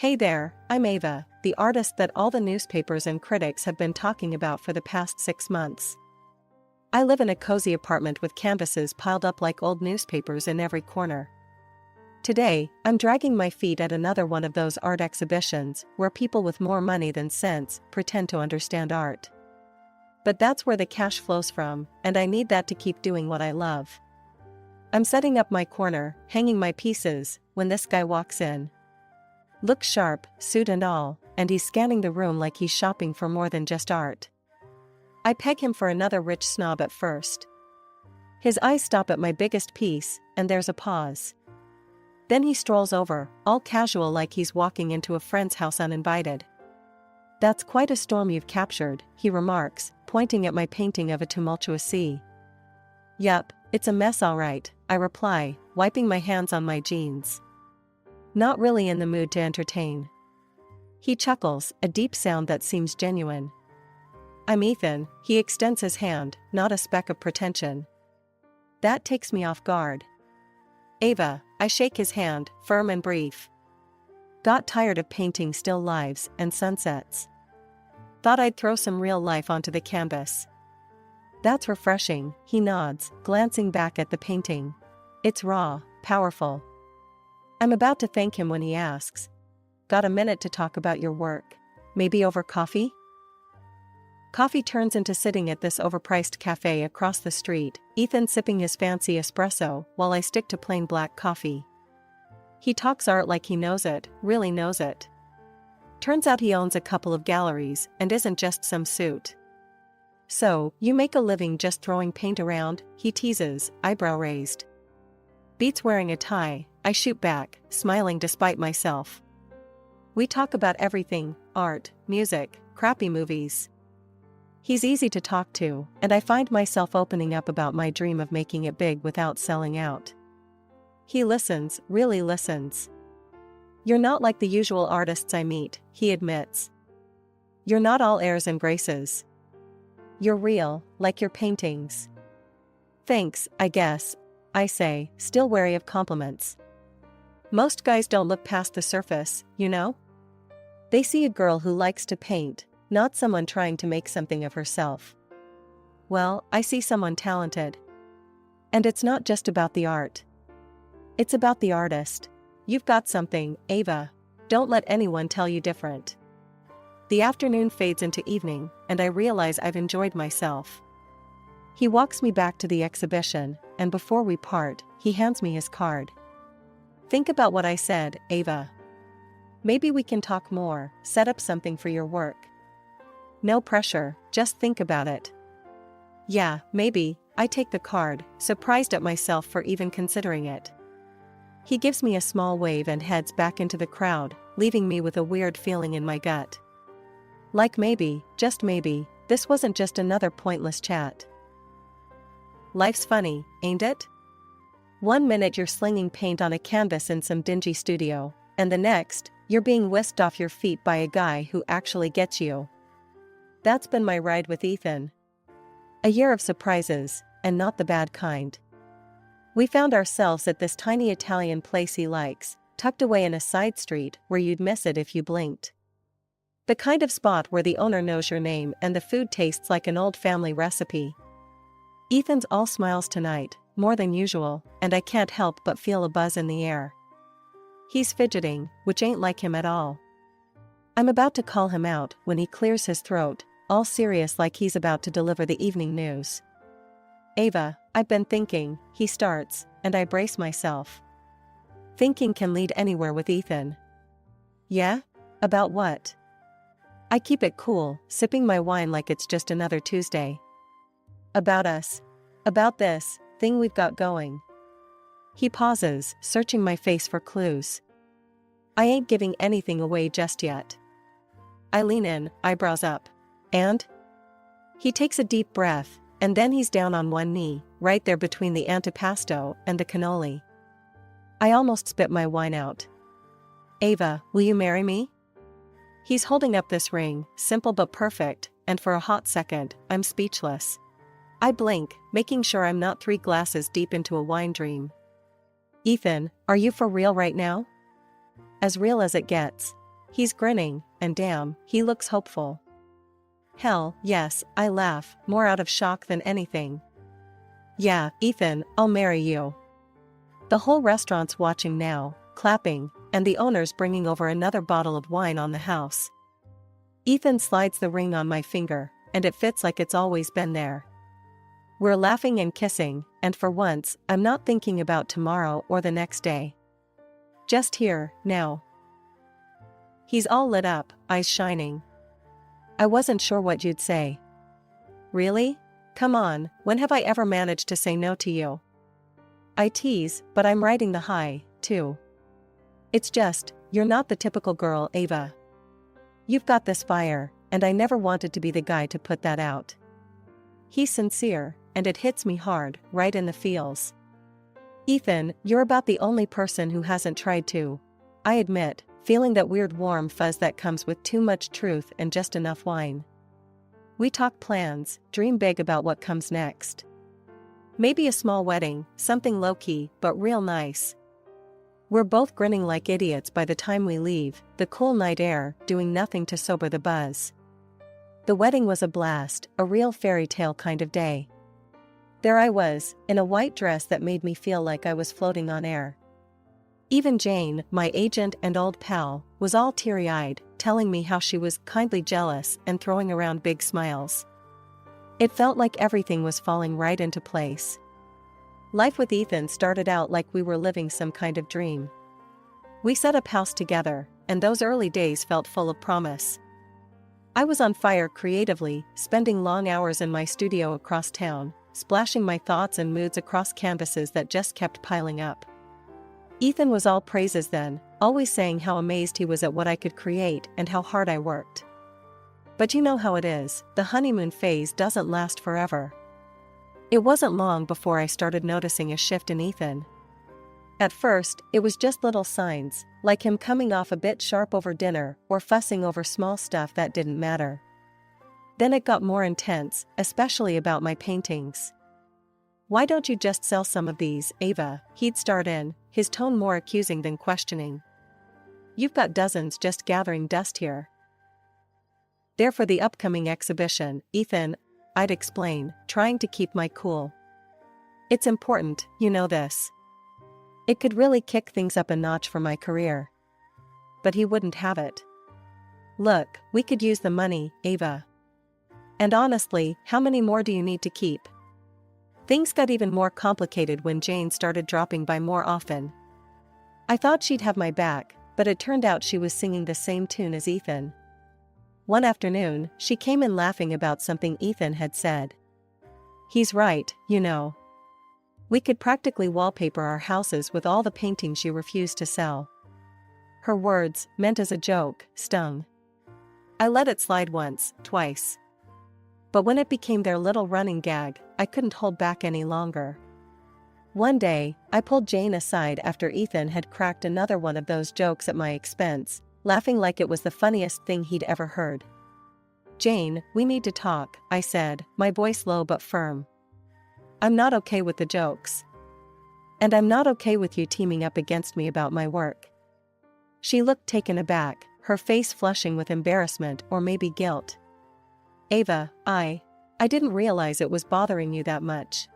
Hey there, I'm Ava, the artist that all the newspapers and critics have been talking about for the past 6 months. I live in a cozy apartment with canvases piled up like old newspapers in every corner. Today, I'm dragging my feet at another one of those art exhibitions where people with more money than sense pretend to understand art. But that's where the cash flows from, and I need that to keep doing what I love. I'm setting up my corner, hanging my pieces, when this guy walks in. Looks sharp, suit and all, and he's scanning the room like he's shopping for more than just art. I peg him for another rich snob at first. His eyes stop at my biggest piece, and there's a pause. Then he strolls over, all casual like he's walking into a friend's house uninvited. "That's quite a storm you've captured," he remarks, pointing at my painting of a tumultuous sea. "Yup, it's a mess all right," I reply, wiping my hands on my jeans. Not really in the mood to entertain. He chuckles, a deep sound that seems genuine. "I'm Ethan," he extends his hand, not a speck of pretension. That takes me off guard. "Ava," I shake his hand, firm and brief. Got tired of painting still lives and sunsets. Thought I'd throw some real life onto the canvas. "That's refreshing," he nods, glancing back at the painting. "It's raw, powerful." I'm about to thank him when he asks, "Got a minute to talk about your work? Maybe over coffee?" Coffee turns into sitting at this overpriced cafe across the street, Ethan sipping his fancy espresso while I stick to plain black coffee. He talks art like he knows it, really knows it. Turns out he owns a couple of galleries and isn't just some suit. "So, you make a living just throwing paint around?" he teases, eyebrow raised. "Beats wearing a tie," I shoot back, smiling despite myself. "We talk about everything, art, music, crappy movies." He's easy to talk to, and I find myself opening up about my dream of making it big without selling out. He listens, really listens. "You're not like the usual artists I meet," he admits. "You're not all airs and graces. You're real, like your paintings." "Thanks, I guess," I say, still wary of compliments. Most guys don't look past the surface, you know? They see a girl who likes to paint, not someone trying to make something of herself. Well, I see someone talented. And it's not just about the art. It's about the artist. You've got something, Ava. Don't let anyone tell you different. The afternoon fades into evening, and I realize I've enjoyed myself. He walks me back to the exhibition, and before we part, he hands me his card. "Think about what I said, Ava. Maybe we can talk more, set up something for your work. No pressure, just think about it." "Yeah, maybe," I take the card, surprised at myself for even considering it. He gives me a small wave and heads back into the crowd, leaving me with a weird feeling in my gut. Like maybe, just maybe, this wasn't just another pointless chat. Life's funny, ain't it? One minute you're slinging paint on a canvas in some dingy studio, and the next, you're being whisked off your feet by a guy who actually gets you. That's been my ride with Ethan. A year of surprises, and not the bad kind. We found ourselves at this tiny Italian place he likes, tucked away in a side street where you'd miss it if you blinked. The kind of spot where the owner knows your name and the food tastes like an old family recipe. Ethan's all smiles tonight, more than usual, and I can't help but feel a buzz in the air. He's fidgeting, which ain't like him at all. I'm about to call him out when he clears his throat, all serious like he's about to deliver the evening news. "Ava, I've been thinking," he starts, and I brace myself. Thinking can lead anywhere with Ethan. "Yeah? About what?" I keep it cool, sipping my wine like it's just another Tuesday. "About us. About this thing we've got going." He pauses, searching my face for clues. I ain't giving anything away just yet. I lean in, eyebrows up. "And?" He takes a deep breath, and then he's down on one knee, right there between the antipasto and the cannoli. I almost spit my wine out. "Ava, will you marry me?" He's holding up this ring, simple but perfect, and for a hot second, I'm speechless. I blink, making sure I'm not 3 glasses deep into a wine dream. "Ethan, are you for real right now?" "As real as it gets." He's grinning, and damn, he looks hopeful. Hell, yes, I laugh, more out of shock than anything. Yeah, Ethan, I'll marry you. The whole restaurant's watching now, clapping, and the owner's bringing over another bottle of wine on the house. Ethan slides the ring on my finger, and it fits like it's always been there. We're laughing and kissing, and for once, I'm not thinking about tomorrow or the next day. Just here, now. He's all lit up, eyes shining. I wasn't sure what you'd say. Really? Come on, when have I ever managed to say no to you? I tease, but I'm riding the high, too. It's just, you're not the typical girl, Ava. You've got this fire, and I never wanted to be the guy to put that out. He's sincere, and it hits me hard, right in the feels. Ethan, you're about the only person who hasn't tried to. I admit, feeling that weird warm fuzz that comes with too much truth and just enough wine. We talk plans, dream big about what comes next. Maybe a small wedding, something low-key, but real nice. We're both grinning like idiots by the time we leave, the cool night air doing nothing to sober the buzz. The wedding was a blast, a real fairy tale kind of day. There I was, in a white dress that made me feel like I was floating on air. Even Jane, my agent and old pal, was all teary-eyed, telling me how she was kindly jealous and throwing around big smiles. It felt like everything was falling right into place. Life with Ethan started out like we were living some kind of dream. We set up house together, and those early days felt full of promise. I was on fire creatively, spending long hours in my studio across town, splashing my thoughts and moods across canvases that just kept piling up. Ethan was all praises then, always saying how amazed he was at what I could create and how hard I worked. But you know how it is, the honeymoon phase doesn't last forever. It wasn't long before I started noticing a shift in Ethan. At first, it was just little signs, like him coming off a bit sharp over dinner or fussing over small stuff that didn't matter. Then it got more intense, especially about my paintings. Why don't you just sell some of these, Ava? He'd start in, his tone more accusing than questioning. You've got dozens just gathering dust here. They're for the upcoming exhibition, Ethan, I'd explain, trying to keep my cool. It's important, you know this. It could really kick things up a notch for my career. But he wouldn't have it. Look, we could use the money, Ava. And honestly, how many more do you need to keep? Things got even more complicated when Jane started dropping by more often. I thought she'd have my back, but it turned out she was singing the same tune as Ethan. One afternoon, she came in laughing about something Ethan had said. He's right, you know. We could practically wallpaper our houses with all the paintings you refused to sell. Her words, meant as a joke, stung. I let it slide once, twice. But when it became their little running gag, I couldn't hold back any longer. One day, I pulled Jane aside after Ethan had cracked another one of those jokes at my expense, laughing like it was the funniest thing he'd ever heard. Jane, we need to talk, I said, my voice low but firm. I'm not okay with the jokes. And I'm not okay with you teaming up against me about my work. She looked taken aback, her face flushing with embarrassment or maybe guilt. Ava, I didn't realize it was bothering you that much.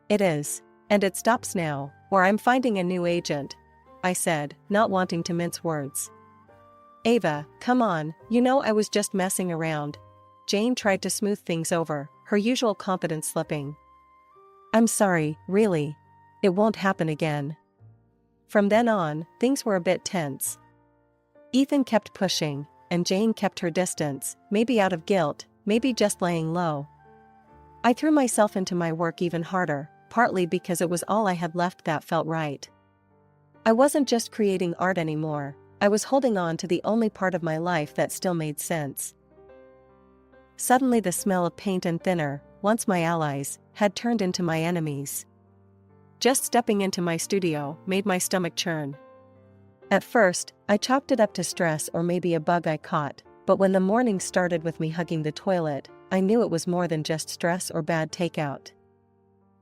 It is, and it stops now, or I'm finding a new agent, I said, not wanting to mince words. Ava, come on, you know I was just messing around. Jane tried to smooth things over, her usual confidence slipping. I'm sorry, really. It won't happen again. From then on, things were a bit tense. Ethan kept pushing, and Jane kept her distance, maybe out of guilt, maybe just laying low. I threw myself into my work even harder, partly because it was all I had left that felt right. I wasn't just creating art anymore, I was holding on to the only part of my life that still made sense. Suddenly the smell of paint and thinner, once my allies, had turned into my enemies. Just stepping into my studio made my stomach churn. At first, I chalked it up to stress or maybe a bug I caught, but when the morning started with me hugging the toilet, I knew it was more than just stress or bad takeout.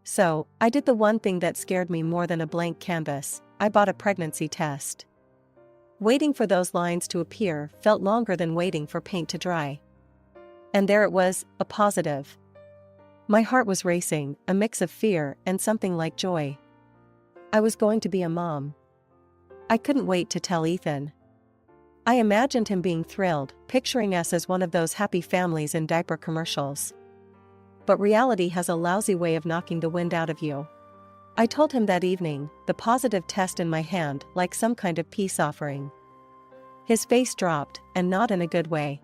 So, I did the one thing that scared me more than a blank canvas, I bought a pregnancy test. Waiting for those lines to appear felt longer than waiting for paint to dry. And there it was, a positive. My heart was racing, a mix of fear and something like joy. I was going to be a mom. I couldn't wait to tell Ethan. I imagined him being thrilled, picturing us as one of those happy families in diaper commercials. But reality has a lousy way of knocking the wind out of you. I told him that evening, the positive test in my hand like some kind of peace offering. His face dropped, and not in a good way.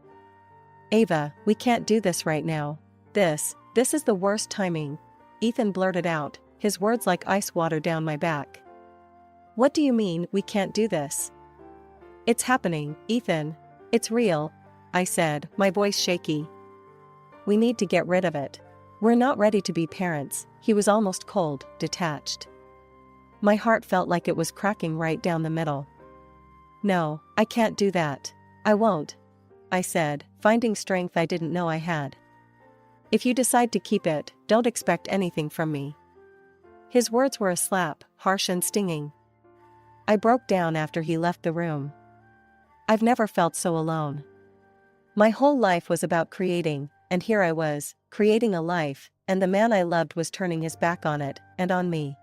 "Ava, we can't do this right now. This is the worst timing," Ethan blurted out, his words like ice water down my back. "What do you mean, we can't do this?" "It's happening, Ethan. It's real," I said, my voice shaky. "We need to get rid of it. We're not ready to be parents." He was almost cold, detached. My heart felt like it was cracking right down the middle. "No, I can't do that. I won't," I said, finding strength I didn't know I had. "If you decide to keep it, don't expect anything from me." His words were a slap, harsh and stinging. I broke down after he left the room. I've never felt so alone. My whole life was about creating, and here I was, creating a life, and the man I loved was turning his back on it, and on me.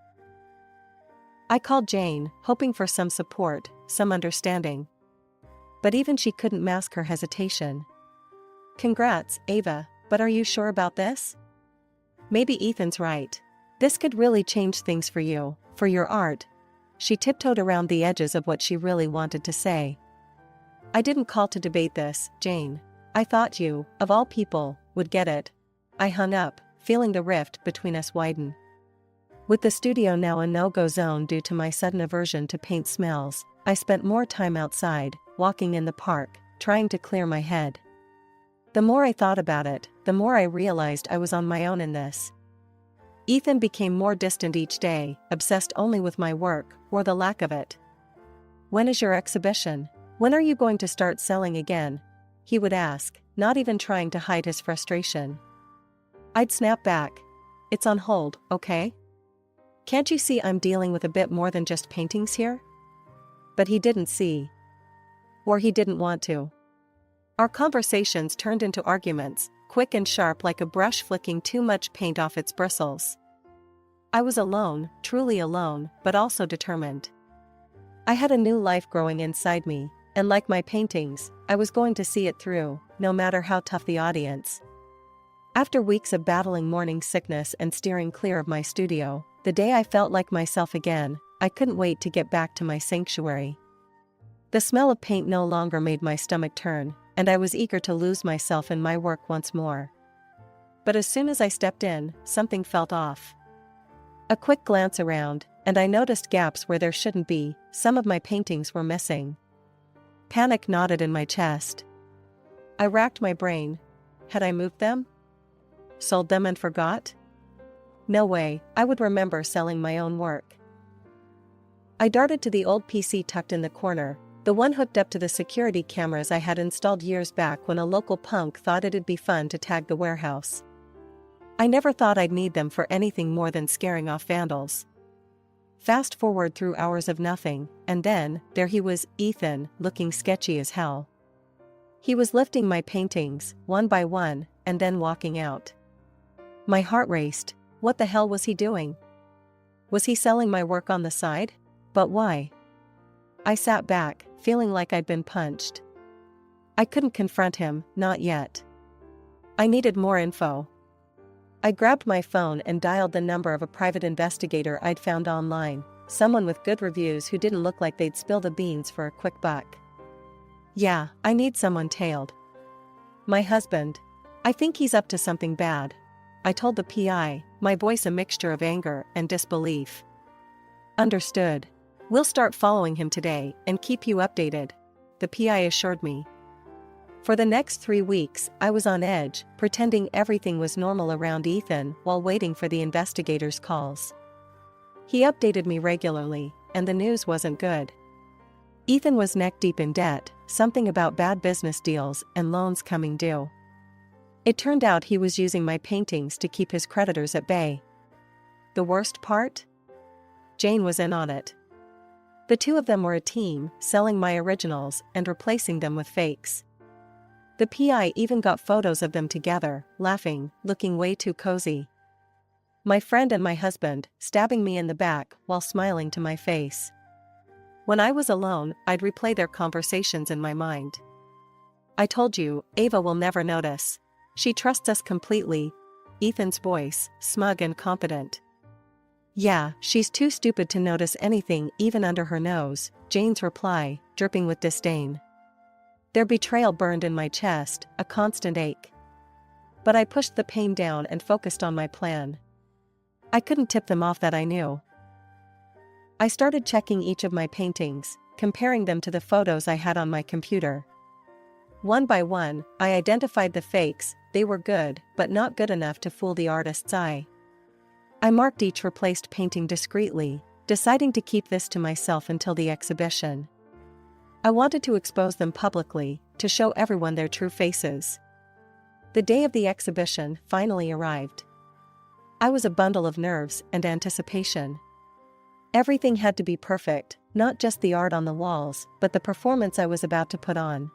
I called Jane, hoping for some support, some understanding. But even she couldn't mask her hesitation. "Congrats, Ava, but are you sure about this? Maybe Ethan's right. This could really change things for you, for your art." She tiptoed around the edges of what she really wanted to say. "I didn't call to debate this, Jane. I thought you, of all people, would get it." I hung up, feeling the rift between us widen. With the studio now a no-go zone due to my sudden aversion to paint smells, I spent more time outside, walking in the park, trying to clear my head. The more I thought about it, the more I realized I was on my own in this. Ethan became more distant each day, obsessed only with my work, or the lack of it. "When is your exhibition? When are you going to start selling again?" he would ask, not even trying to hide his frustration. I'd snap back. "It's on hold, okay? Can't you see I'm dealing with a bit more than just paintings here?" But he didn't see. Or he didn't want to. Our conversations turned into arguments, quick and sharp like a brush flicking too much paint off its bristles. I was alone, truly alone, but also determined. I had a new life growing inside me, and like my paintings, I was going to see it through, no matter how tough the audience. After weeks of battling morning sickness and steering clear of my studio, the day I felt like myself again, I couldn't wait to get back to my sanctuary. The smell of paint no longer made my stomach turn, and I was eager to lose myself in my work once more. But as soon as I stepped in, something felt off. A quick glance around, and I noticed gaps where there shouldn't be. Some of my paintings were missing. Panic knotted in my chest. I racked my brain. Had I moved them? Sold them and forgot? No way, I would remember selling my own work. I darted to the old PC tucked in the corner, the one hooked up to the security cameras I had installed years back when a local punk thought it'd be fun to tag the warehouse. I never thought I'd need them for anything more than scaring off vandals. Fast forward through hours of nothing, and then, there he was, Ethan, looking sketchy as hell. He was lifting my paintings, one by one, and then walking out. My heart raced. What the hell was he doing? Was he selling my work on the side? But why? I sat back, feeling like I'd been punched. I couldn't confront him, not yet. I needed more info. I grabbed my phone and dialed the number of a private investigator I'd found online, someone with good reviews who didn't look like they'd spill the beans for a quick buck. "Yeah, I need someone tailed. My husband. I think he's up to something bad," I told the PI, my voice a mixture of anger and disbelief. "Understood. We'll start following him today and keep you updated," the PI assured me. For the next 3 weeks, I was on edge, pretending everything was normal around Ethan while waiting for the investigators' calls. He updated me regularly, and the news wasn't good. Ethan was neck-deep in debt, something about bad business deals and loans coming due. It turned out he was using my paintings to keep his creditors at bay. The worst part? Jane was in on it. The two of them were a team, selling my originals and replacing them with fakes. The PI even got photos of them together, laughing, looking way too cozy. My friend and my husband, stabbing me in the back while smiling to my face. When I was alone, I'd replay their conversations in my mind. I told you, Ava will never notice. She trusts us completely. Ethan's voice, smug and confident. Yeah, she's too stupid to notice anything even under her nose, Jane's reply, dripping with disdain. Their betrayal burned in my chest, a constant ache. But I pushed the pain down and focused on my plan. I couldn't tip them off that I knew. I started checking each of my paintings, comparing them to the photos I had on my computer. One by one, I identified the fakes. They were good, but not good enough to fool the artist's eye. I marked each replaced painting discreetly, deciding to keep this to myself until the exhibition. I wanted to expose them publicly, to show everyone their true faces. The day of the exhibition finally arrived. I was a bundle of nerves and anticipation. Everything had to be perfect, not just the art on the walls, but the performance I was about to put on.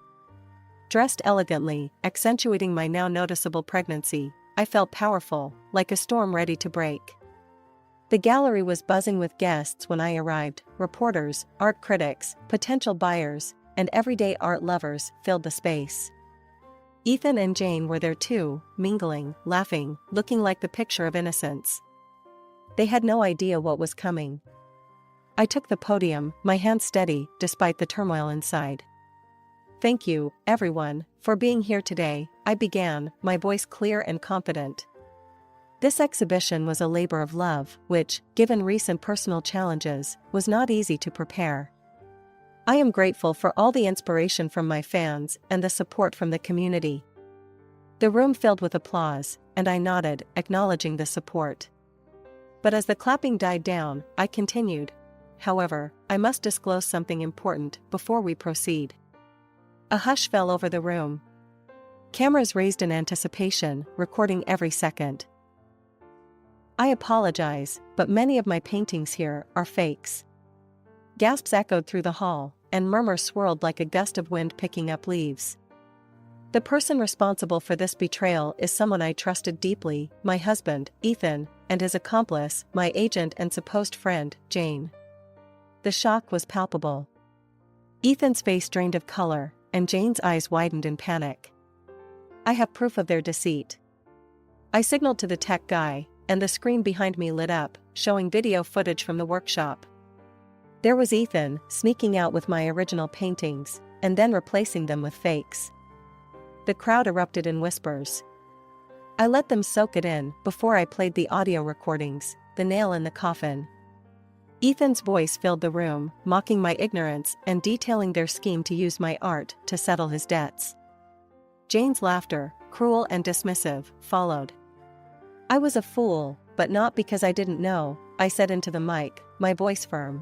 Dressed elegantly, accentuating my now noticeable pregnancy, I felt powerful, like a storm ready to break. The gallery was buzzing with guests when I arrived. Reporters, art critics, potential buyers, and everyday art lovers filled the space. Ethan and Jane were there too, mingling, laughing, looking like the picture of innocence. They had no idea what was coming. I took the podium, my hands steady, despite the turmoil inside. Thank you, everyone, for being here today, I began, my voice clear and confident. This exhibition was a labor of love, which, given recent personal challenges, was not easy to prepare. I am grateful for all the inspiration from my fans and the support from the community. The room filled with applause, and I nodded, acknowledging the support. But as the clapping died down, I continued. However, I must disclose something important before we proceed. A hush fell over the room. Cameras raised in anticipation, recording every second. I apologize, but many of my paintings here are fakes. Gasps echoed through the hall, and murmurs swirled like a gust of wind picking up leaves. The person responsible for this betrayal is someone I trusted deeply, my husband, Ethan, and his accomplice, my agent and supposed friend, Jane. The shock was palpable. Ethan's face drained of color, and Jane's eyes widened in panic. I have proof of their deceit. I signaled to the tech guy, and the screen behind me lit up, showing video footage from the workshop. There was Ethan, sneaking out with my original paintings, and then replacing them with fakes. The crowd erupted in whispers. I let them soak it in before I played the audio recordings, the nail in the coffin. Ethan's voice filled the room, mocking my ignorance and detailing their scheme to use my art to settle his debts. Jane's laughter, cruel and dismissive, followed. I was a fool, but not because I didn't know, I said into the mic, my voice firm.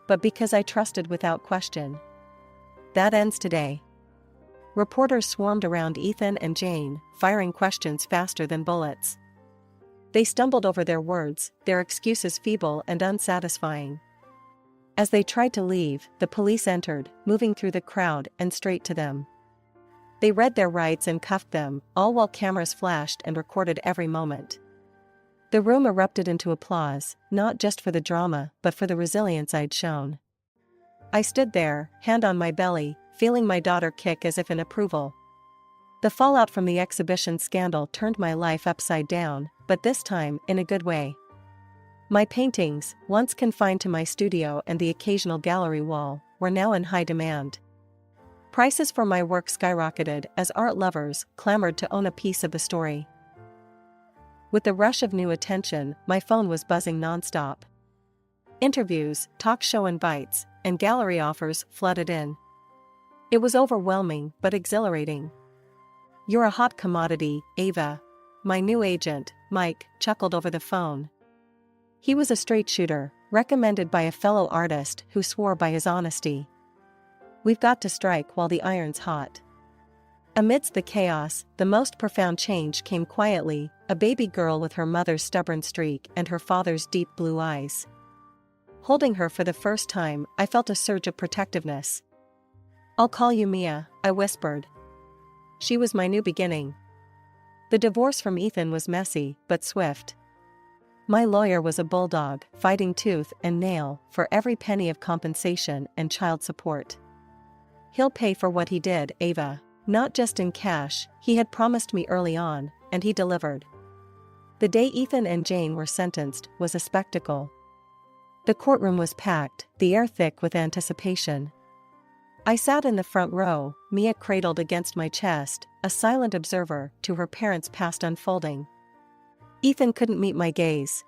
But because I trusted without question. That ends today. Reporters swarmed around Ethan and Jane, firing questions faster than bullets. They stumbled over their words, their excuses feeble and unsatisfying. As they tried to leave, the police entered, moving through the crowd and straight to them. They read their rights and cuffed them, all while cameras flashed and recorded every moment. The room erupted into applause, not just for the drama, but for the resilience I'd shown. I stood there, hand on my belly, feeling my daughter kick as if in approval. The fallout from the exhibition scandal turned my life upside down, but this time in a good way. My paintings, once confined to my studio and the occasional gallery wall, were now in high demand. Prices for my work skyrocketed as art lovers clamored to own a piece of the story. With the rush of new attention, my phone was buzzing nonstop. Interviews, talk show invites, and gallery offers flooded in. It was overwhelming but exhilarating. "You're a hot commodity, Ava." My new agent, Mike, chuckled over the phone. He was a straight shooter, recommended by a fellow artist who swore by his honesty. "We've got to strike while the iron's hot." Amidst the chaos, the most profound change came quietly, a baby girl with her mother's stubborn streak and her father's deep blue eyes. Holding her for the first time, I felt a surge of protectiveness. "I'll call you Mia," I whispered. She was my new beginning. The divorce from Ethan was messy, but swift. My lawyer was a bulldog, fighting tooth and nail for every penny of compensation and child support. "He'll pay for what he did, Ava. Not just in cash," he had promised me early on, and he delivered. The day Ethan and Jane were sentenced was a spectacle. The courtroom was packed, the air thick with anticipation. I sat in the front row, Mia cradled against my chest, a silent observer to her parents' past unfolding. Ethan couldn't meet my gaze.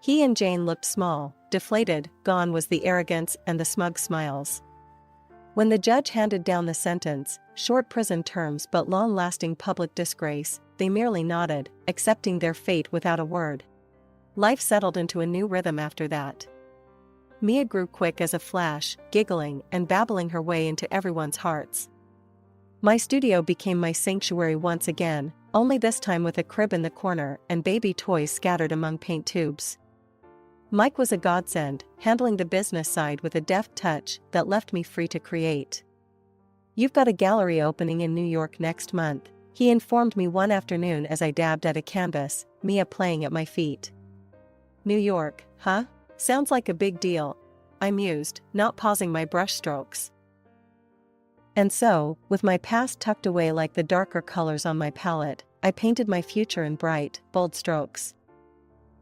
He and Jane looked small, deflated, gone was the arrogance and the smug smiles. When the judge handed down the sentence, short prison terms but long-lasting public disgrace, they merely nodded, accepting their fate without a word. Life settled into a new rhythm after that. Mia grew quick as a flash, giggling and babbling her way into everyone's hearts. My studio became my sanctuary once again, only this time with a crib in the corner and baby toys scattered among paint tubes. Mike was a godsend, handling the business side with a deft touch that left me free to create. "You've got a gallery opening in New York next month," he informed me one afternoon as I dabbed at a canvas, Mia playing at my feet. "New York, huh? Sounds like a big deal," I mused, not pausing my brushstrokes. And so, with my past tucked away like the darker colors on my palette, I painted my future in bright, bold strokes.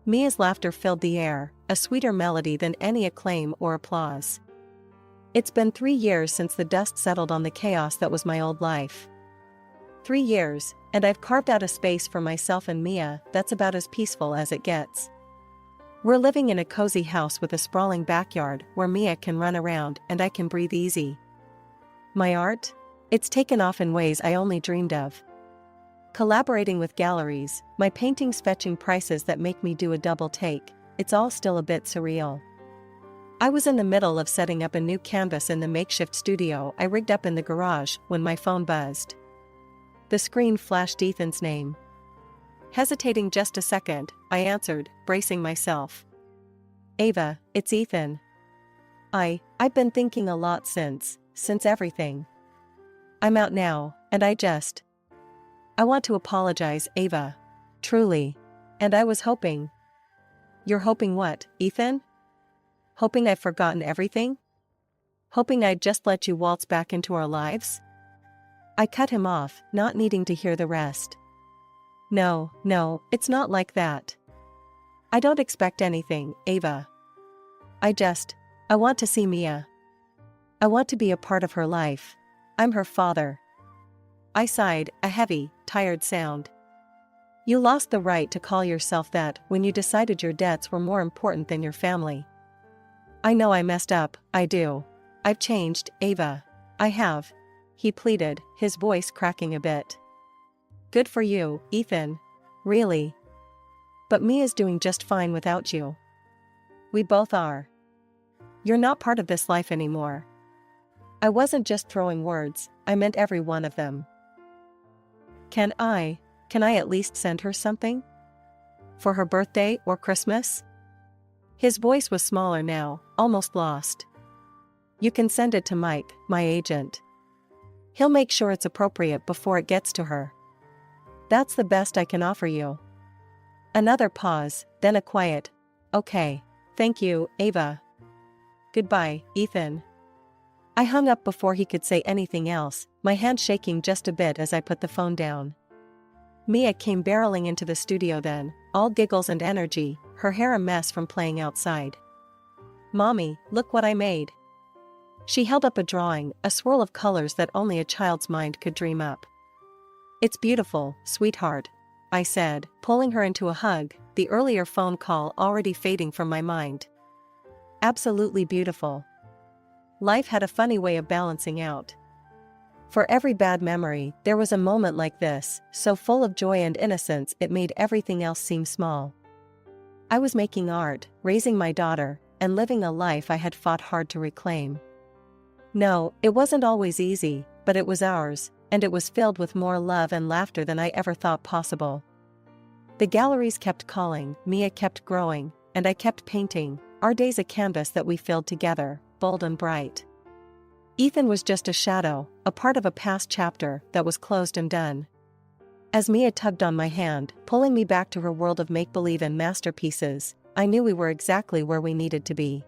Mia's laughter filled the air, a sweeter melody than any acclaim or applause. It's been 3 years since the dust settled on the chaos that was my old life. 3 years, and I've carved out a space for myself and Mia that's about as peaceful as it gets. We're living in a cozy house with a sprawling backyard where Mia can run around and I can breathe easy. My art? It's taken off in ways I only dreamed of. Collaborating with galleries, my paintings fetching prices that make me do a double take, it's all still a bit surreal. I was in the middle of setting up a new canvas in the makeshift studio I rigged up in the garage when my phone buzzed. The screen flashed Ethan's name. Hesitating just a second, I answered, bracing myself. "Ava, it's Ethan. I've been thinking a lot since everything. I'm out now, and I want to apologize, Ava. Truly. And I was hoping." "You're hoping what, Ethan? Hoping I've forgotten everything? Hoping I'd just let you waltz back into our lives?" I cut him off, not needing to hear the rest. No, it's not like that. I don't expect anything, Ava. I want to see Mia. I want to be a part of her life. I'm her father. I sighed, a heavy, tired sound. "You lost the right to call yourself that when you decided your debts were more important than your family." "I know I messed up, I do. I've changed, Ava. I have," he pleaded, his voice cracking a bit. "Good for you, Ethan. Really. But Mia's doing just fine without you. We both are. You're not part of this life anymore." I wasn't just throwing words, I meant every one of them. Can I at least send her something? For her birthday or Christmas?" His voice was smaller now, almost lost. "You can send it to Mike, my agent. He'll make sure it's appropriate before it gets to her. That's the best I can offer you." Another pause, then a quiet, "Okay. Thank you, Ava. Goodbye, Ethan." I hung up before he could say anything else, my hand shaking just a bit as I put the phone down. Mia came barreling into the studio then, all giggles and energy, her hair a mess from playing outside. "Mommy, look what I made." She held up a drawing, a swirl of colors that only a child's mind could dream up. "It's beautiful, sweetheart," I said, pulling her into a hug, the earlier phone call already fading from my mind. "Absolutely beautiful." Life had a funny way of balancing out. For every bad memory, there was a moment like this, so full of joy and innocence it made everything else seem small. I was making art, raising my daughter, and living a life I had fought hard to reclaim. No, it wasn't always easy, but it was ours, and it was filled with more love and laughter than I ever thought possible. The galleries kept calling, Mia kept growing, and I kept painting, Our days a canvas that we filled together, bold and bright. Ethan was just a shadow, a part of a past chapter that was closed and done. As Mia tugged on my hand, pulling me back to her world of make-believe and masterpieces, I knew we were exactly where we needed to be.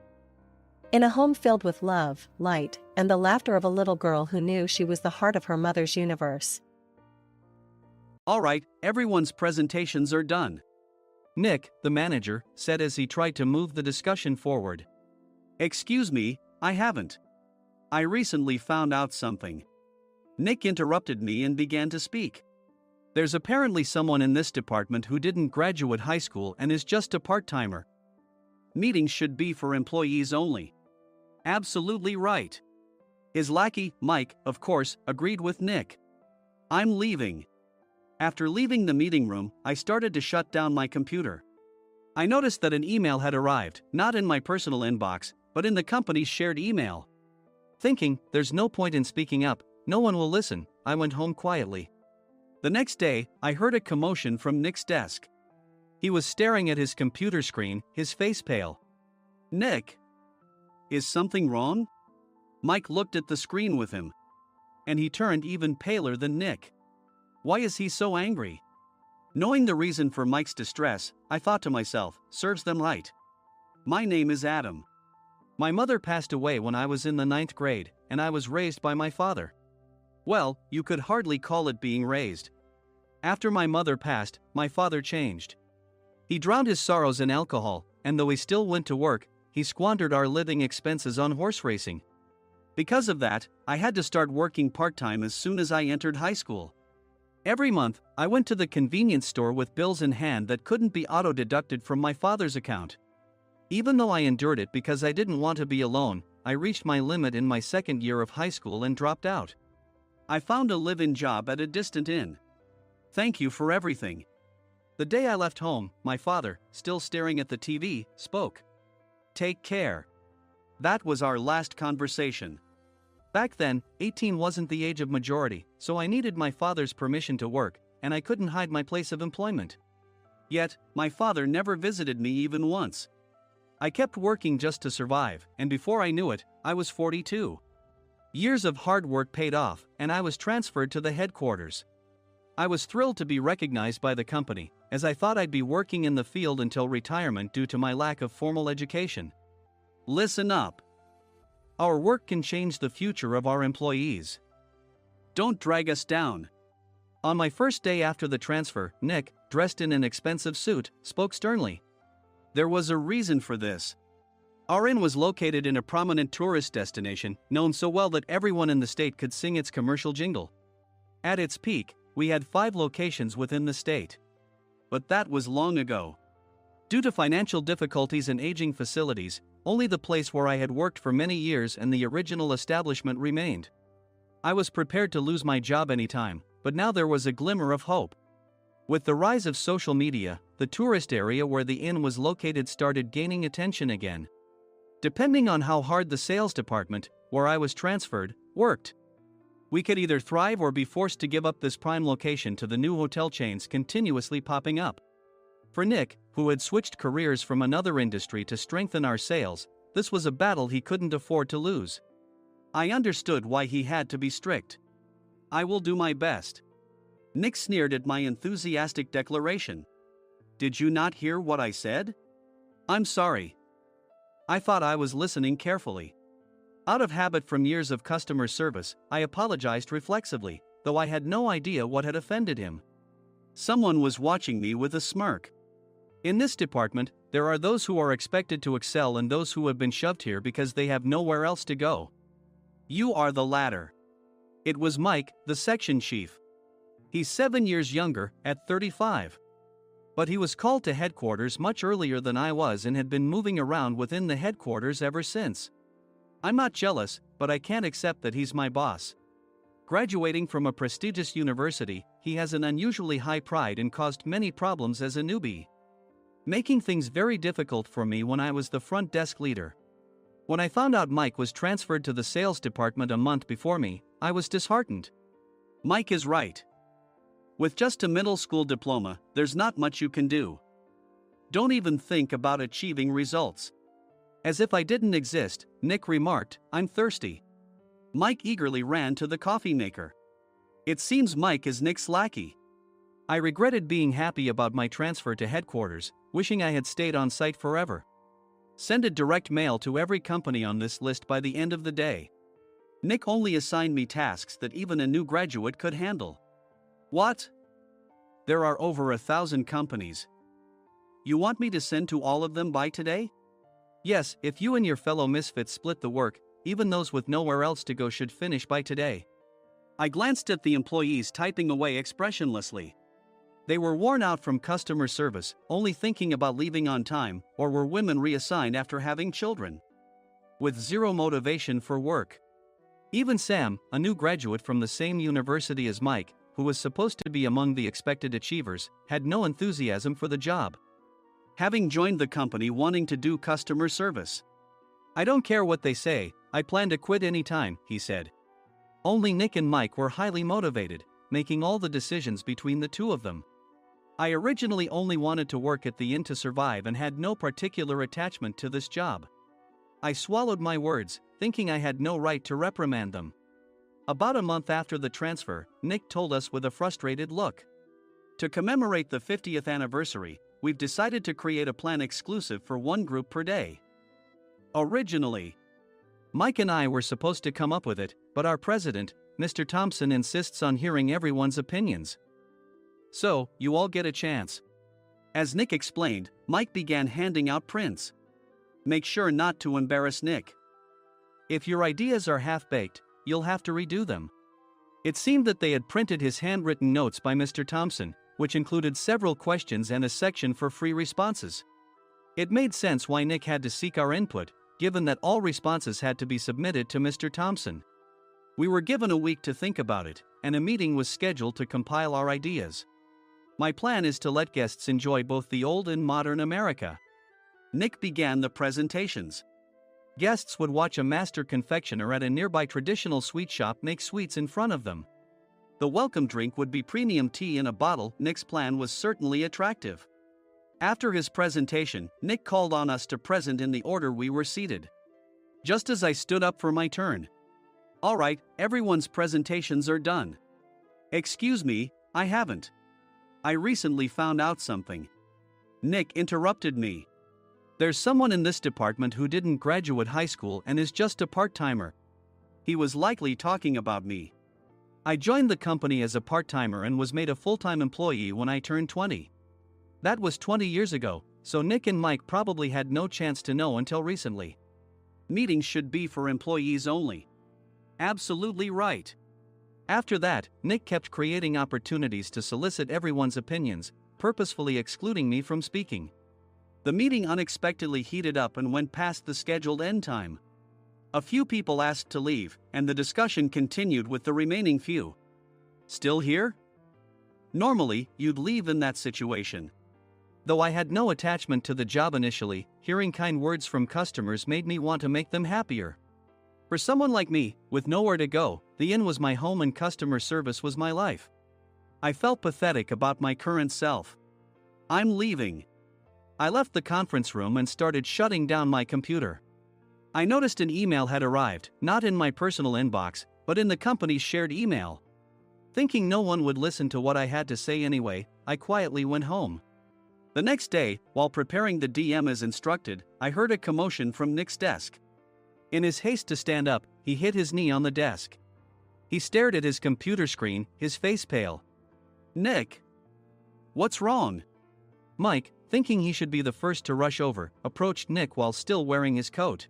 In a home filled with love, light, and the laughter of a little girl who knew she was the heart of her mother's universe. All right, everyone's presentations are done, Nick, the manager, said as he tried to move the discussion forward. Excuse me, I haven't. I recently found out something. Nick interrupted me and began to speak. There's apparently someone in this department who didn't graduate high school and is just a part-timer. Meetings should be for employees only. Absolutely right. His lackey, Mike, of course, agreed with Nick. I'm leaving. After leaving the meeting room, I started to shut down my computer. I noticed that an email had arrived, not in my personal inbox, but in the company's shared email. Thinking, there's no point in speaking up, no one will listen, I went home quietly. The next day, I heard a commotion from Nick's desk. He was staring at his computer screen, his face pale. Nick! Is something wrong? Mike looked at the screen with him. And he turned even paler than Nick. Why is he so angry? Knowing the reason for Mike's distress, I thought to myself, serves them right. My name is Adam. My mother passed away when I was in the 9th grade, and I was raised by my father. Well, you could hardly call it being raised. After my mother passed, my father changed. He drowned his sorrows in alcohol, and though he still went to work, he squandered our living expenses on horse racing. Because of that, I had to start working part-time as soon as I entered high school. Every month, I went to the convenience store with bills in hand that couldn't be auto-deducted from my father's account. Even though I endured it because I didn't want to be alone, I reached my limit in my second year of high school and dropped out. I found a live-in job at a distant inn. Thank you for everything. The day I left home, my father, still staring at the TV, spoke. Take care. That was our last conversation. Back then, 18 wasn't the age of majority, so I needed my father's permission to work, and I couldn't hide my place of employment. Yet, my father never visited me even once. I kept working just to survive, and before I knew it, I was 42. Years of hard work paid off, and I was transferred to the headquarters. I was thrilled to be recognized by the company, as I thought I'd be working in the field until retirement due to my lack of formal education. Listen up. Our work can change the future of our employees. Don't drag us down. On my first day after the transfer, Nick, dressed in an expensive suit, spoke sternly. There was a reason for this. Our inn was located in a prominent tourist destination, known so well that everyone in the state could sing its commercial jingle. At its peak, we had 5 locations within the state. But that was long ago. Due to financial difficulties and aging facilities, only the place where I had worked for many years and the original establishment remained. I was prepared to lose my job anytime, but now there was a glimmer of hope. With the rise of social media, the tourist area where the inn was located started gaining attention again. Depending on how hard the sales department, where I was transferred, worked. We could either thrive or be forced to give up this prime location to the new hotel chains continuously popping up. For Nick, who had switched careers from another industry to strengthen our sales, this was a battle he couldn't afford to lose. I understood why he had to be strict. I will do my best. Nick sneered at my enthusiastic declaration. Did you not hear what I said? I'm sorry. I thought I was listening carefully. Out of habit from years of customer service, I apologized reflexively, though I had no idea what had offended him. Someone was watching me with a smirk. In this department, there are those who are expected to excel and those who have been shoved here because they have nowhere else to go. You are the latter. It was Mike, the section chief. He's 7 years younger, at 35. But he was called to headquarters much earlier than I was and had been moving around within the headquarters ever since. I'm not jealous, but I can't accept that he's my boss. Graduating from a prestigious university, he has an unusually high pride and caused many problems as a newbie, making things very difficult for me when I was the front desk leader. When I found out Mike was transferred to the sales department a month before me, I was disheartened. Mike is right. With just a middle school diploma, there's not much you can do. Don't even think about achieving results. As if I didn't exist, Nick remarked, "I'm thirsty." Mike eagerly ran to the coffee maker. It seems Mike is Nick's lackey. I regretted being happy about my transfer to headquarters, wishing I had stayed on site forever. Send a direct mail to every company on this list by the end of the day. Nick only assigned me tasks that even a new graduate could handle. What? There are over 1,000 companies. You want me to send to all of them by today? Yes, if you and your fellow misfits split the work, even those with nowhere else to go should finish by today. I glanced at the employees typing away expressionlessly. They were worn out from customer service, only thinking about leaving on time, or were women reassigned after having children. With zero motivation for work. Even Sam, a new graduate from the same university as Mike, who was supposed to be among the expected achievers, had no enthusiasm for the job. Having joined the company wanting to do customer service. "I don't care what they say, I plan to quit anytime," he said. Only Nick and Mike were highly motivated, making all the decisions between the two of them. I originally only wanted to work at the inn to survive and had no particular attachment to this job. I swallowed my words, thinking I had no right to reprimand them. About a month after the transfer, Nick told us with a frustrated look. To commemorate the 50th anniversary, we've decided to create a plan exclusive for one group per day. Originally, Mike and I were supposed to come up with it, but our president, Mr. Thompson, insists on hearing everyone's opinions. So, you all get a chance. As Nick explained, Mike began handing out prints. Make sure not to embarrass Nick. If your ideas are half-baked, you'll have to redo them. It seemed that they had printed his handwritten notes by Mr. Thompson, which included several questions and a section for free responses. It made sense why Nick had to seek our input, given that all responses had to be submitted to Mr. Thompson. We were given a week to think about it, and a meeting was scheduled to compile our ideas. My plan is to let guests enjoy both the old and modern America. Nick began the presentations. Guests would watch a master confectioner at a nearby traditional sweet shop make sweets in front of them. The welcome drink would be premium tea in a bottle. Nick's plan was certainly attractive. After his presentation, Nick called on us to present in the order we were seated. Just as I stood up for my turn. "All right, everyone's presentations are done." "Excuse me, I haven't. I recently found out something." Nick interrupted me. "There's someone in this department who didn't graduate high school and is just a part-timer." He was likely talking about me. I joined the company as a part-timer and was made a full-time employee when I turned 20. That was 20 years ago, so Nick and Mike probably had no chance to know until recently. Meetings should be for employees only. Absolutely right. After that, Nick kept creating opportunities to solicit everyone's opinions, purposefully excluding me from speaking. The meeting unexpectedly heated up and went past the scheduled end time. A few people asked to leave, and the discussion continued with the remaining few. Still here? Normally, you'd leave in that situation. Though I had no attachment to the job initially, hearing kind words from customers made me want to make them happier. For someone like me, with nowhere to go, the inn was my home and customer service was my life. I felt pathetic about my current self. "I'm leaving." I left the conference room and started shutting down my computer. I noticed an email had arrived, not in my personal inbox, but in the company's shared email. Thinking no one would listen to what I had to say anyway, I quietly went home. The next day, while preparing the DM as instructed, I heard a commotion from Nick's desk. In his haste to stand up, he hit his knee on the desk. He stared at his computer screen, his face pale. "Nick, what's wrong?" Mike, thinking he should be the first to rush over, approached Nick while still wearing his coat.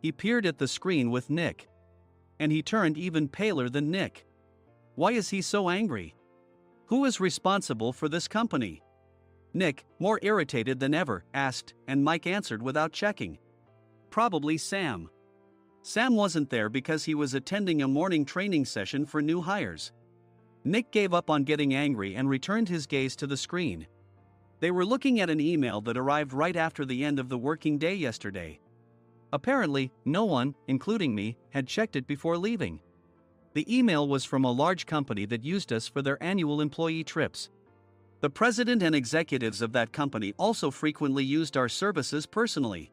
He peered at the screen with Nick. And he turned even paler than Nick. Why is he so angry? Who is responsible for this company? Nick, more irritated than ever, asked, and Mike answered without checking. Probably Sam. Sam wasn't there because he was attending a morning training session for new hires. Nick gave up on getting angry and returned his gaze to the screen. They were looking at an email that arrived right after the end of the working day yesterday. Apparently, no one, including me, had checked it before leaving. The email was from a large company that used us for their annual employee trips. The president and executives of that company also frequently used our services personally.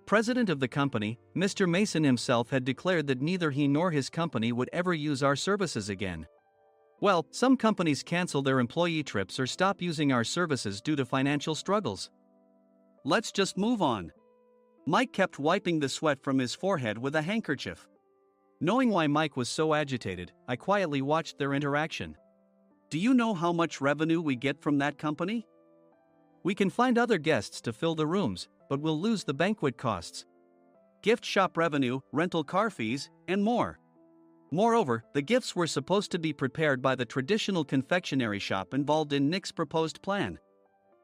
President of the company, Mr. Mason himself had declared that neither he nor his company would ever use our services again. Well, some companies cancel their employee trips or stop using our services due to financial struggles. Let's just move on. Mike kept wiping the sweat from his forehead with a handkerchief. Knowing why Mike was so agitated, I quietly watched their interaction. Do you know how much revenue we get from that company? We can find other guests to fill the rooms, but we'll lose the banquet costs, gift shop revenue, rental car fees, and more. Moreover, the gifts were supposed to be prepared by the traditional confectionery shop involved in Nick's proposed plan.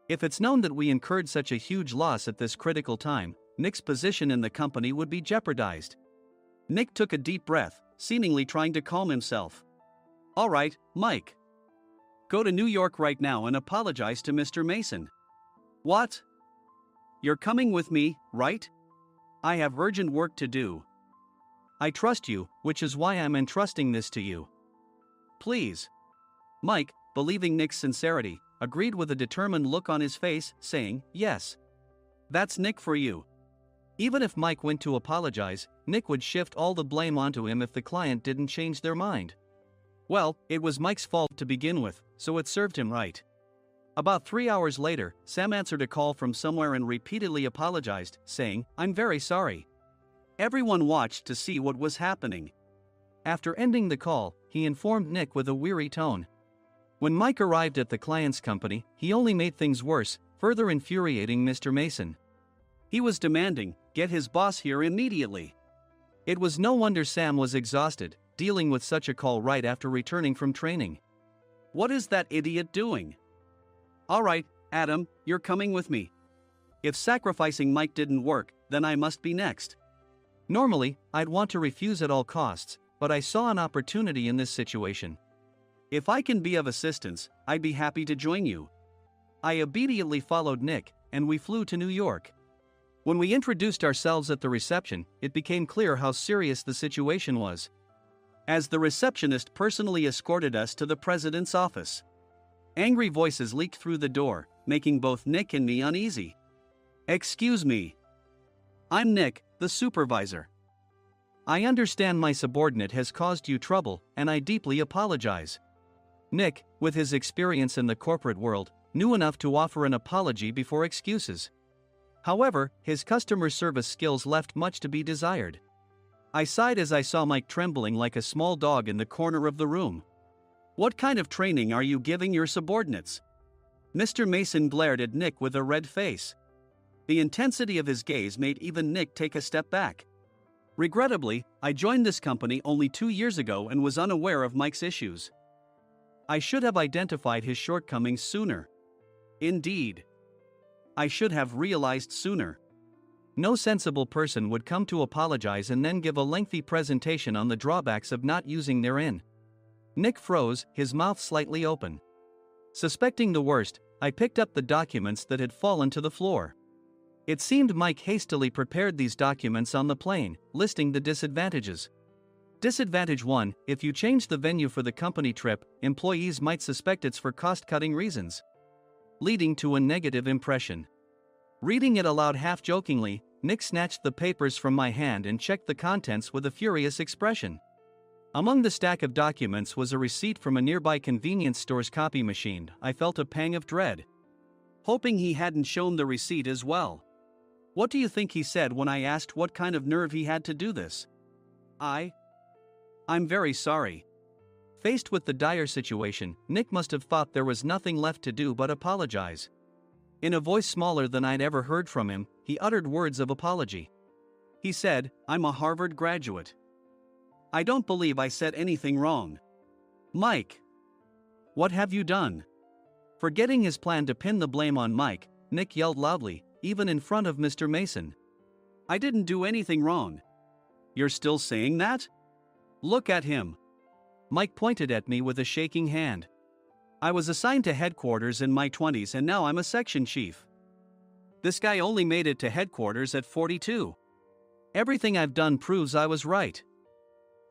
If it's known that we incurred such a huge loss at this critical time, Nick's position in the company would be jeopardized. Nick took a deep breath, seemingly trying to calm himself. All right, Mike. Go to New York right now and apologize to Mr. Mason. What? You're coming with me, right? I have urgent work to do. I trust you, which is why I'm entrusting this to you. Please. Mike, believing Nick's sincerity, agreed with a determined look on his face, saying, yes. That's Nick for you. Even if Mike went to apologize, Nick would shift all the blame onto him if the client didn't change their mind. Well, it was Mike's fault to begin with, so it served him right. About 3 hours later, Sam answered a call from somewhere and repeatedly apologized, saying, I'm very sorry. Everyone watched to see what was happening. After ending the call, he informed Nick with a weary tone. When Mike arrived at the client's company, he only made things worse, further infuriating Mr. Mason. He was demanding, get his boss here immediately. It was no wonder Sam was exhausted, dealing with such a call right after returning from training. What is that idiot doing? All right, Adam, you're coming with me. If sacrificing Mike didn't work, then I must be next. Normally, I'd want to refuse at all costs, but I saw an opportunity in this situation. If I can be of assistance, I'd be happy to join you. I immediately followed Nick, and we flew to New York. When we introduced ourselves at the reception, it became clear how serious the situation was, as the receptionist personally escorted us to the president's office. Angry voices leaked through the door, making both Nick and me uneasy. Excuse me. I'm Nick, the supervisor. I understand my subordinate has caused you trouble, and I deeply apologize. Nick, with his experience in the corporate world, knew enough to offer an apology before excuses. However, his customer service skills left much to be desired. I sighed as I saw Mike trembling like a small dog in the corner of the room. What kind of training are you giving your subordinates? Mr. Mason glared at Nick with a red face. The intensity of his gaze made even Nick take a step back. Regrettably, I joined this company only 2 years ago and was unaware of Mike's issues. I should have identified his shortcomings sooner. Indeed. I should have realized sooner. No sensible person would come to apologize and then give a lengthy presentation on the drawbacks of not using their inn. Nick froze, his mouth slightly open. Suspecting the worst, I picked up the documents that had fallen to the floor. It seemed Mike hastily prepared these documents on the plane, listing the disadvantages. Disadvantage 1, if you change the venue for the company trip, employees might suspect it's for cost-cutting reasons, leading to a negative impression. Reading it aloud half-jokingly, Nick snatched the papers from my hand and checked the contents with a furious expression. Among the stack of documents was a receipt from a nearby convenience store's copy machine. I felt a pang of dread, hoping he hadn't shown the receipt as well. What do you think he said when I asked what kind of nerve he had to do this? I'm very sorry. Faced with the dire situation, Nick must have thought there was nothing left to do but apologize. In a voice smaller than I'd ever heard from him, he uttered words of apology. He said, I'm a Harvard graduate. I don't believe I said anything wrong. Mike! What have you done? Forgetting his plan to pin the blame on Mike, Nick yelled loudly, even in front of Mr. Mason. I didn't do anything wrong. You're still saying that? Look at him. Mike pointed at me with a shaking hand. I was assigned to headquarters in my 20s and now I'm a section chief. This guy only made it to headquarters at 42. Everything I've done proves I was right.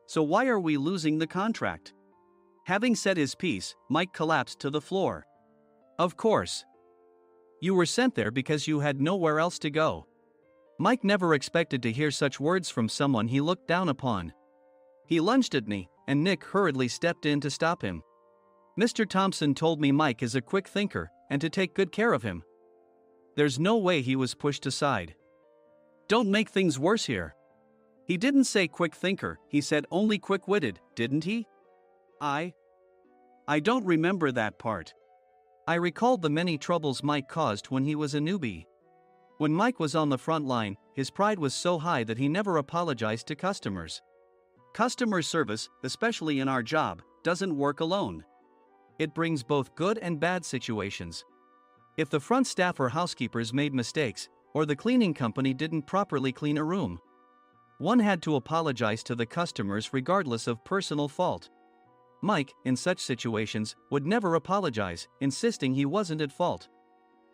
So why are we losing the contract? Having said his piece, Mike collapsed to the floor. Of course. You were sent there because you had nowhere else to go. Mike never expected to hear such words from someone he looked down upon. He lunged at me, and Nick hurriedly stepped in to stop him. Mr. Thompson told me Mike is a quick thinker, and to take good care of him. There's no way he was pushed aside. Don't make things worse here. He didn't say quick thinker, he said only quick-witted, didn't he? I don't remember that part. I recalled the many troubles Mike caused when he was a newbie. When Mike was on the front line, his pride was so high that he never apologized to customers. Customer service, especially in our job, doesn't work alone. It brings both good and bad situations. If the front staff or housekeepers made mistakes, or the cleaning company didn't properly clean a room, one had to apologize to the customers regardless of personal fault. Mike, in such situations, would never apologize, insisting he wasn't at fault.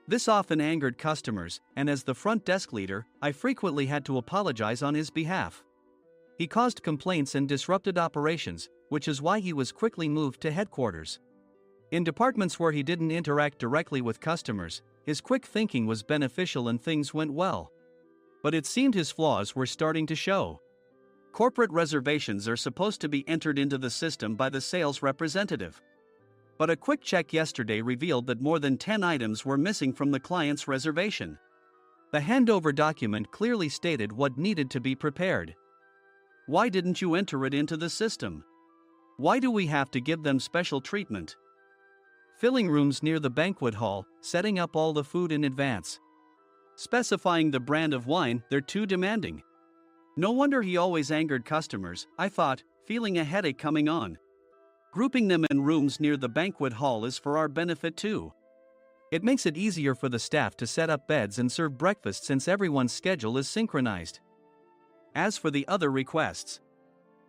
This often angered customers, and as the front desk leader, I frequently had to apologize on his behalf. He caused complaints and disrupted operations, which is why he was quickly moved to headquarters. In departments where he didn't interact directly with customers, his quick thinking was beneficial and things went well. But it seemed his flaws were starting to show. Corporate reservations are supposed to be entered into the system by the sales representative. But a quick check yesterday revealed that more than 10 items were missing from the client's reservation. The handover document clearly stated what needed to be prepared. Why didn't you enter it into the system? Why do we have to give them special treatment? Filling rooms near the banquet hall, setting up all the food in advance. Specifying the brand of wine, they're too demanding. No wonder he always angered customers, I thought, feeling a headache coming on. Grouping them in rooms near the banquet hall is for our benefit too. It makes it easier for the staff to set up beds and serve breakfast since everyone's schedule is synchronized. As for the other requests,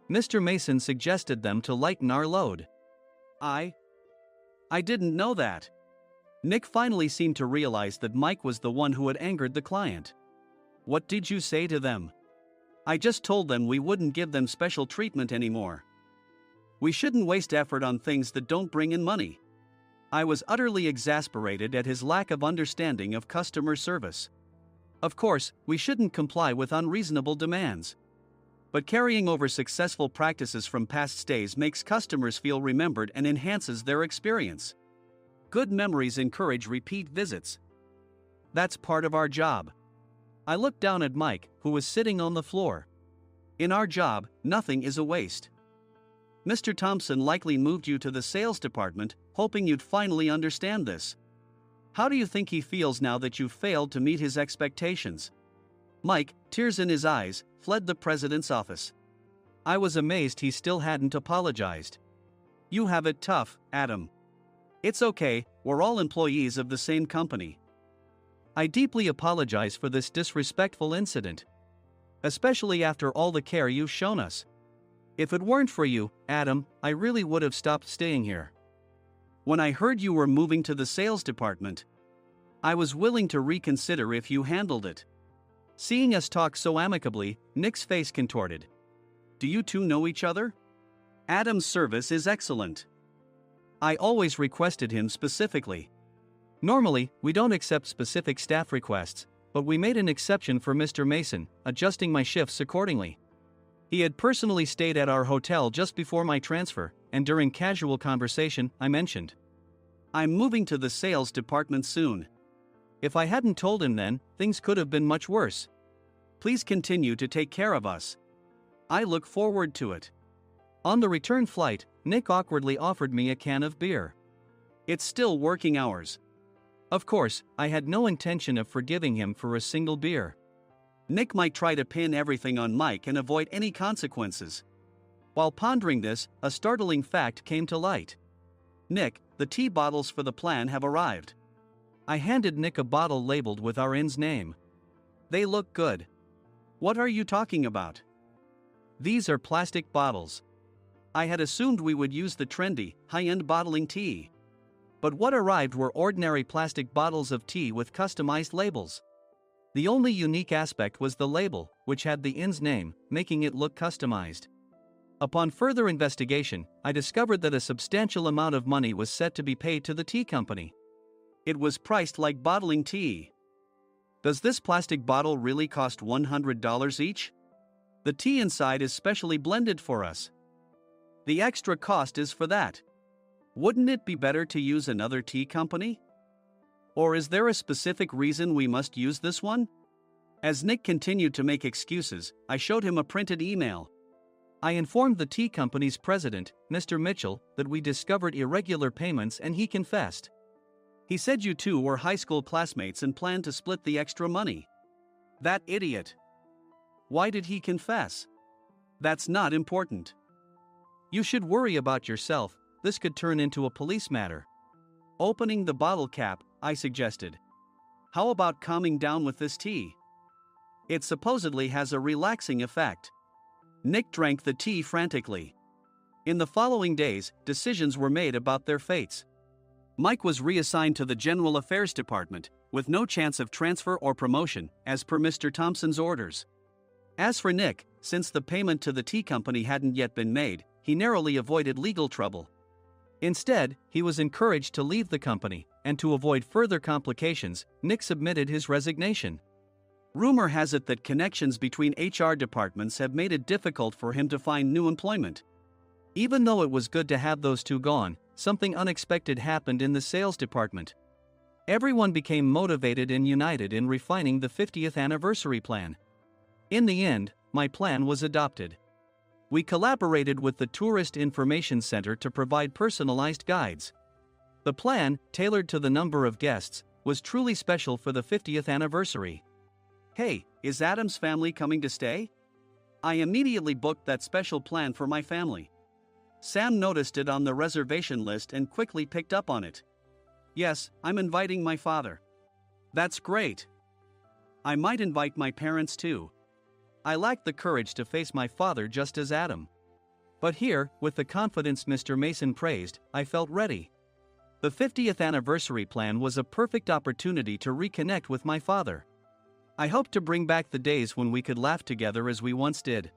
Mr. Mason suggested them to lighten our load. I didn't know that. Nick finally seemed to realize that Mike was the one who had angered the client. What did you say to them? I just told them we wouldn't give them special treatment anymore. We shouldn't waste effort on things that don't bring in money. I was utterly exasperated at his lack of understanding of customer service. Of course, we shouldn't comply with unreasonable demands. But carrying over successful practices from past stays makes customers feel remembered and enhances their experience. Good memories encourage repeat visits. That's part of our job. I looked down at Mike, who was sitting on the floor. In our job, nothing is a waste. Mr. Thompson likely moved you to the sales department, hoping you'd finally understand this. How do you think he feels now that you've failed to meet his expectations? Mike, tears in his eyes, fled the president's office. I was amazed he still hadn't apologized. You have it tough, Adam. It's okay, we're all employees of the same company. I deeply apologize for this disrespectful incident. Especially after all the care you've shown us. If it weren't for you, Adam, I really would have stopped staying here. When I heard you were moving to the sales department, I was willing to reconsider if you handled it. Seeing us talk so amicably, Nick's face contorted. Do you two know each other? Adam's service is excellent. I always requested him specifically. Normally, we don't accept specific staff requests, but we made an exception for Mr. Mason, adjusting my shifts accordingly. He had personally stayed at our hotel just before my transfer, and during casual conversation, I mentioned, I'm moving to the sales department soon. If I hadn't told him then, things could have been much worse. Please continue to take care of us. I look forward to it. On the return flight, Nick awkwardly offered me a can of beer. It's still working hours. Of course, I had no intention of forgiving him for a single beer. Nick might try to pin everything on Mike and avoid any consequences. While pondering this, a startling fact came to light. Nick, the tea bottles for the plan have arrived. I handed Nick a bottle labeled with our inn's name. They look good. What are you talking about? These are plastic bottles. I had assumed we would use the trendy, high-end bottling tea. But what arrived were ordinary plastic bottles of tea with customized labels. The only unique aspect was the label, which had the inn's name, making it look customized. Upon further investigation, I discovered that a substantial amount of money was set to be paid to the tea company. It was priced like bottling tea. Does this plastic bottle really cost $100 each? The tea inside is specially blended for us. The extra cost is for that. Wouldn't it be better to use another tea company? Or is there a specific reason we must use this one? As Nick continued to make excuses, I showed him a printed email. I informed the tea company's president, Mr. Mitchell, that we discovered irregular payments and he confessed. He said you two were high school classmates and planned to split the extra money. That idiot. Why did he confess? That's not important. You should worry about yourself, this could turn into a police matter. Opening the bottle cap, I suggested. How about calming down with this tea? It supposedly has a relaxing effect. Nick drank the tea frantically. In the following days, decisions were made about their fates. Mike was reassigned to the General Affairs Department, with no chance of transfer or promotion, as per Mr. Thompson's orders. As for Nick, since the payment to the tea company hadn't yet been made, he narrowly avoided legal trouble. Instead, he was encouraged to leave the company, and to avoid further complications, Nick submitted his resignation. Rumor has it that connections between HR departments have made it difficult for him to find new employment. Even though it was good to have those two gone, something unexpected happened in the sales department. Everyone became motivated and united in refining the 50th anniversary plan. In the end, my plan was adopted. We collaborated with the Tourist Information Center to provide personalized guides. The plan, tailored to the number of guests, was truly special for the 50th anniversary. Hey, is Adam's family coming to stay? I immediately booked that special plan for my family. Sam noticed it on the reservation list and quickly picked up on it. Yes, I'm inviting my father. That's great. I might invite my parents too. I lacked the courage to face my father just as Adam. But here, with the confidence Mr. Mason praised, I felt ready. The 50th anniversary plan was a perfect opportunity to reconnect with my father. I hoped to bring back the days when we could laugh together as we once did.